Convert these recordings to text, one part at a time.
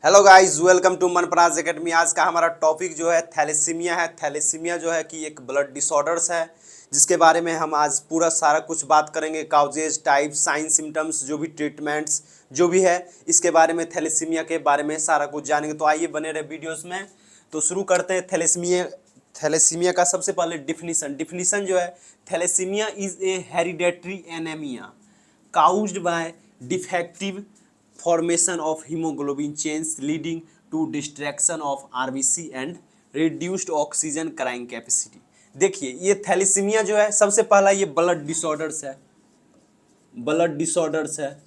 Hello guys, welcome to Manpraj academy. आज का हमारा टॉपिक जो है थैलेसीमिया है। थैलेसीमिया जो है कि एक ब्लड डिसऑर्डर्स है, जिसके बारे में हम आज पूरा सारा कुछ बात करेंगे। काउजेज, टाइप्स, साइन, सिम्टम्स, जो भी ट्रीटमेंट्स जो भी है इसके बारे में, थैलेसीमिया के बारे में सारा कुछ जानेंगे। तो आइए बने रहे वीडियोस में। तो शुरू करते हैं थैलेसीमिया का सबसे पहले डिफिनीसन जो है, thalassaemia is a hereditary anaemia caused by defective formation of hemoglobin chains leading to destruction of RBC and reduced oxygen carrying capacity। देखिए ये थैलेसीमिया जो है, सबसे पहला ये ब्लड डिसऑर्डर्स है। ब्लड डिसऑर्डर्स है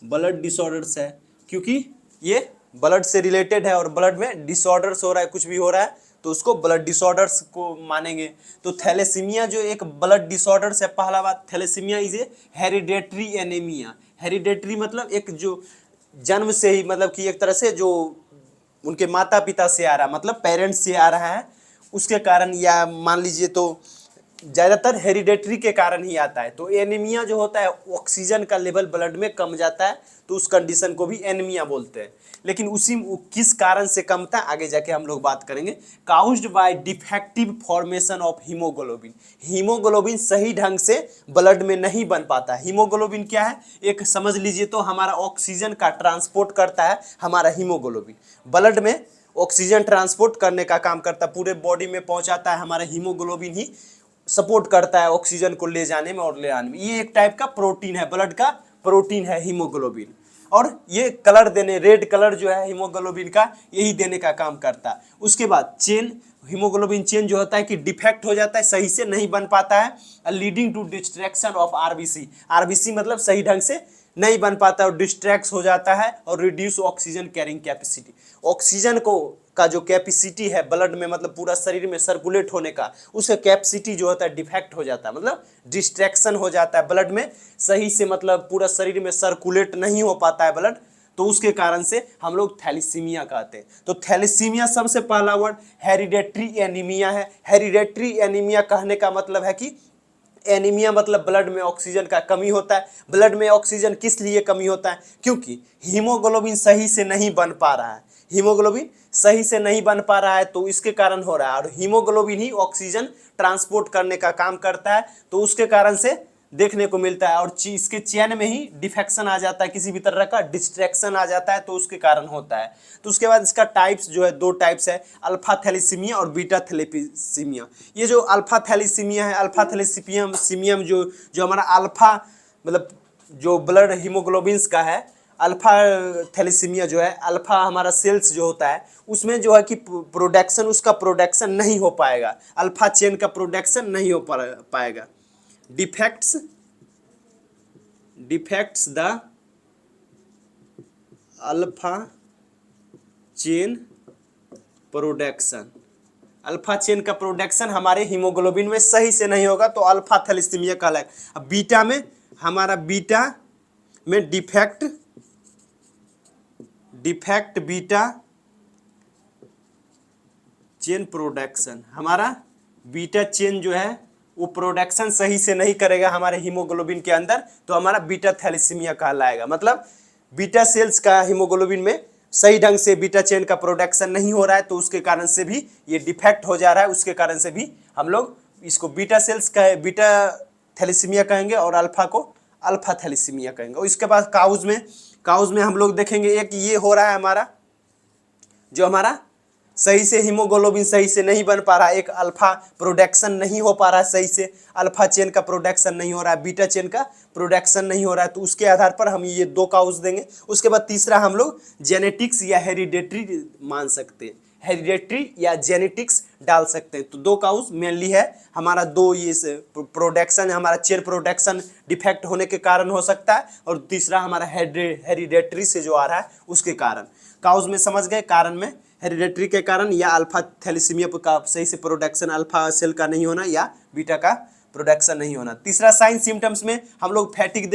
ब्लड डिसऑर्डर्स है क्योंकि ये ब्लड से रिलेटेड है और ब्लड में डिसऑर्डर्स हो रहा है, कुछ भी हो रहा है तो उसको ब्लड डिसऑर्डर्स को मानेंगे। तो थैलेसीमिया जो एक ब्लड डिसऑर्डर्स है, पहला बात, thalassaemia is a hereditary anaemia. Hereditary मतलब एक जो जन्म से ही, मतलब कि एक तरह से जो उनके माता पिता से आ रहा, मतलब पेरेंट्स से आ रहा है, उसके कारण, या मान लीजिए तो ज़्यादातर हेरिडेटरी के कारण ही आता है। तो एनीमिया जो होता है, ऑक्सीजन का लेवल ब्लड में कम जाता है, तो उस कंडीशन को भी एनीमिया बोलते हैं। लेकिन उसी किस कारण से कमता है आगे जाके हम लोग बात करेंगे। Caused bye defective formation of haemoglobin. Haemoglobin सही ढंग से ब्लड में नहीं बन पाता। हीमोग्लोबिन क्या है, एक समझ लीजिए तो हमारा ऑक्सीजन का ट्रांसपोर्ट करता है। हमारा हीमोग्लोबिन ब्लड में ऑक्सीजन ट्रांसपोर्ट करने का काम करता है, पूरे बॉडी में पहुंचाता है। हमारा हीमोग्लोबिन ही सपोर्ट करता है ऑक्सीजन को ले जाने में और ले आने में। ये एक टाइप का प्रोटीन है, ब्लड का प्रोटीन है हीमोग्लोबिन। और ये कलर देने, रेड कलर जो है हीमोग्लोबिन का, यही देने का काम करता है। उसके बाद चेन, हीमोग्लोबिन चेन जो होता है कि डिफेक्ट हो जाता है, सही से नहीं बन पाता है, leading to distraction of RBC. RBC मतलब सही ढंग से नहीं बन पाता और डिस्ट्रैक्ट हो जाता है, और reduce oxygen carrying capacity. Oxygen को का जो कैपेसिटी है ब्लड में, मतलब पूरा शरीर में सर्कुलेट होने का, उसका कैपेसिटी जो होता है डिफेक्ट हो जाता है, मतलब डिस्ट्रैक्शन हो जाता है ब्लड में सही से, मतलब पूरा शरीर में सर्कुलेट नहीं हो पाता है ब्लड। तो उसके कारण से हम लोग थैलेसीमिया कहते हैं। तो थैलेसीमिया सबसे पहला वर्ड हेरिडेटरी एनीमिया है। हेरिडेटरी एनीमिया कहने का मतलब है कि एनीमिया मतलब ब्लड में ऑक्सीजन का कमी होता है। ब्लड में ऑक्सीजन किस लिए कमी होता है, क्योंकि हीमोग्लोबिन सही से नहीं बन पा रहा है। हीमोग्लोबिन सही से नहीं बन पा रहा है तो इसके कारण हो रहा है, और हीमोग्लोबिन ही ऑक्सीजन ट्रांसपोर्ट करने का काम करता है, तो उसके कारण से देखने को मिलता है। और इसके चेन में ही डिफेक्शन आ जाता है, किसी भी तरह का डिस्ट्रैक्शन आ जाता है, तो उसके कारण होता है। तो उसके बाद इसका टाइप्स जो है, दो टाइप्स है, अल्फा थैलेसीमिया और बीटा थैलेसीमिया। ये जो अल्फा थैलेसीमिया है, अल्फा थैलेसीमियम जो जो हमारा अल्फा, मतलब जो ब्लड हीमोग्लोबिन्स का है, अल्फा थैलेसीमिया जो है, अल्फा हमारा सेल्स जो होता है उसमें जो है कि उसका प्रोडक्शन नहीं हो पाएगा, अल्फा चेन का प्रोडक्शन नहीं हो पाएगा। Defects the alpha chain production. Alpha chain का प्रोडक्शन हमारे हीमोग्लोबिन में सही से नहीं होगा तो अल्फा थैलेसीमिया कहलाएगा। अब बीटा में, हमारा बीटा में डिफेक्ट बीटा चेन प्रोडक्शन, हमारा बीटा चेन जो है वो प्रोडक्शन सही से नहीं करेगा हमारे हीमोग्लोबिन के अंदर, तो हमारा बीटा थैलेसीमिया कहलाएगा। मतलब बीटा सेल्स का हीमोग्लोबिन में सही ढंग से बीटा चेन का प्रोडक्शन नहीं हो रहा है, तो उसके कारण से भी ये डिफेक्ट हो जा रहा है। उसके कारण से भी हम लोग इसको बीटा सेल्स का बीटा थैलेसीमिया कहेंगे और अल्फा को अल्फा थैलेसीमिया कहेंगे। और इसके बाद काउज में हम लोग देखेंगे, एक ये हो रहा है हमारा, जो हमारा सही से हीमोग्लोबिन सही से नहीं बन पा रहा है, एक अल्फा प्रोडक्शन नहीं हो पा रहा है सही से, अल्फा चेन का प्रोडक्शन नहीं हो रहा है, बीटा चेन का प्रोडक्शन नहीं हो रहा है, तो उसके आधार पर हम ये दो काउज देंगे। उसके बाद तीसरा हम लोग जेनेटिक्स या हेरिडेटरी मान सकते हैं, हेरिडेटरी या जेनेटिक्स डाल सकते हैं। तो दो काउज मेनली है हमारा, दो ये प्रोडक्शन, हमारा चेन प्रोडक्शन डिफेक्ट होने के कारण हो सकता है, और तीसरा हमारा हेरिडेटरी से जो आ रहा है उसके कारण। काउज में समझ गए, कारण में हेरिडेटरी के कारण या अल्फा थैलेसीमिया का सही से प्रोडक्शन अल्फा सेल का नहीं होना या बीटा का प्रोडक्शन नहीं होना। तीसरा साइन सिम्टम्स में हम लोग फैटिक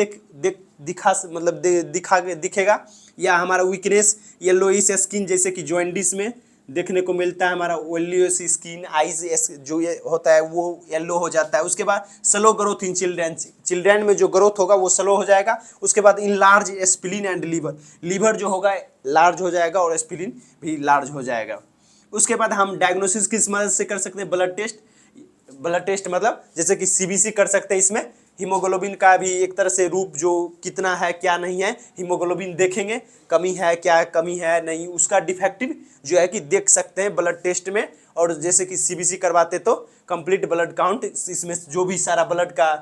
दिखेगा, या हमारा वीकनेस, येलोइश स्किन जैसे कि जॉइंडिस में देखने को मिलता है, हमारा ऑयली स्किन, आईज जो ये होता है वो येलो हो जाता है। उसके बाद slow growth in children, children में जो ग्रोथ होगा वो स्लो हो जाएगा। उसके बाद in large spleen and liver, liver जो होगा लार्ज हो जाएगा और स्प्लीन भी लार्ज हो जाएगा। उसके बाद हम डायग्नोसिस किस मदद से कर सकते हैं, ब्लड टेस्ट, ब्लड टेस्ट मतलब जैसे कि सीबीसी कर सकते हैं। इसमें हीमोग्लोबिन का भी एक तरह से रूप जो कितना है क्या नहीं है, हीमोग्लोबिन देखेंगे, कमी है क्या कमी है नहीं, उसका डिफेक्टिव जो है कि देख सकते हैं ब्लड टेस्ट में। और जैसे कि सीबीसी करवाते तो कंप्लीट ब्लड काउंट, इसमें जो भी सारा ब्लड का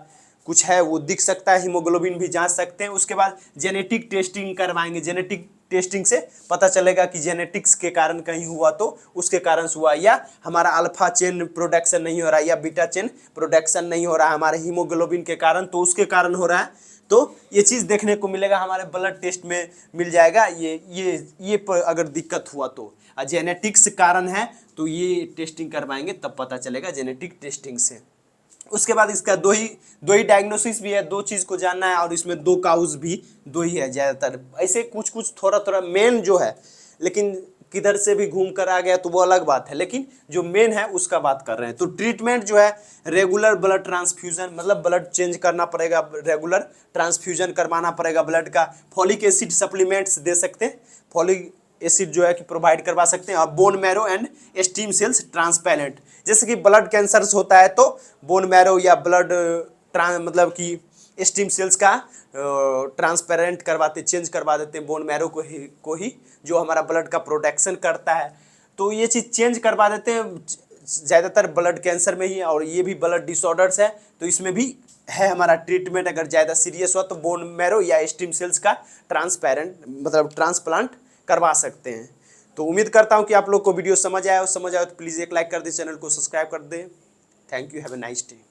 कुछ है वो दिख सकता है, हीमोग्लोबिन भी जांच सकते हैं। उसके बाद जेनेटिक टेस्टिंग करवाएंगे, जेनेटिक टेस्टिंग से पता चलेगा कि जेनेटिक्स के कारण कहीं हुआ तो उसके कारण से हुआ, या हमारा अल्फा चेन प्रोडक्शन नहीं हो रहा है या बीटा चेन प्रोडक्शन नहीं हो रहा है हमारे हीमोग्लोबिन के कारण, तो उसके कारण हो रहा है। तो ये चीज़ देखने को मिलेगा हमारे ब्लड टेस्ट में मिल जाएगा। ये पर अगर दिक्कत हुआ तो जेनेटिक्स कारण है तो ये टेस्टिंग करवाएंगे तब पता चलेगा जेनेटिक टेस्टिंग से। उसके बाद इसका दो ही डायग्नोसिस भी है, दो चीज़ को जानना है, और इसमें दो काउज भी दो ही है ज़्यादातर, ऐसे कुछ कुछ थोड़ा थोड़ा मेन जो है, लेकिन किधर से भी घूम कर आ गया तो वो अलग बात है, लेकिन जो मेन है उसका बात कर रहे हैं। तो ट्रीटमेंट जो है रेगुलर ब्लड ट्रांसफ्यूजन, मतलब ब्लड चेंज करना पड़ेगा, रेगुलर ट्रांसफ्यूजन करवाना पड़ेगा ब्लड का। फॉलिक एसिड सप्लीमेंट्स दे सकते हैं, फॉलिक एसिड जो है कि प्रोवाइड करवा सकते हैं। और bone marrow and stem cells transplant, जैसे कि ब्लड कैंसर होता है तो बोन मैरो या ब्लड मतलब कि स्टीम सेल्स का ट्रांसपेरेंट करवाते, चेंज करवा देते हैं बोन मैरो को ही जो हमारा ब्लड का प्रोटेक्शन करता है। तो ये चीज़ चेंज करवा देते हैं ज़्यादातर ब्लड कैंसर में ही। और ये भी ब्लड डिसऑर्डर्स है तो इसमें भी है हमारा ट्रीटमेंट, अगर ज़्यादा सीरियस हुआ तो बोन मैरो या स्टीम सेल्स का ट्रांसपेरेंट मतलब ट्रांसप्लांट करवा सकते हैं। तो उम्मीद करता हूँ कि आप लोग को वीडियो समझ आया, और समझ आया तो प्लीज़ एक लाइक कर दे, चैनल को सब्सक्राइब कर दे। Thank you, have a nice day.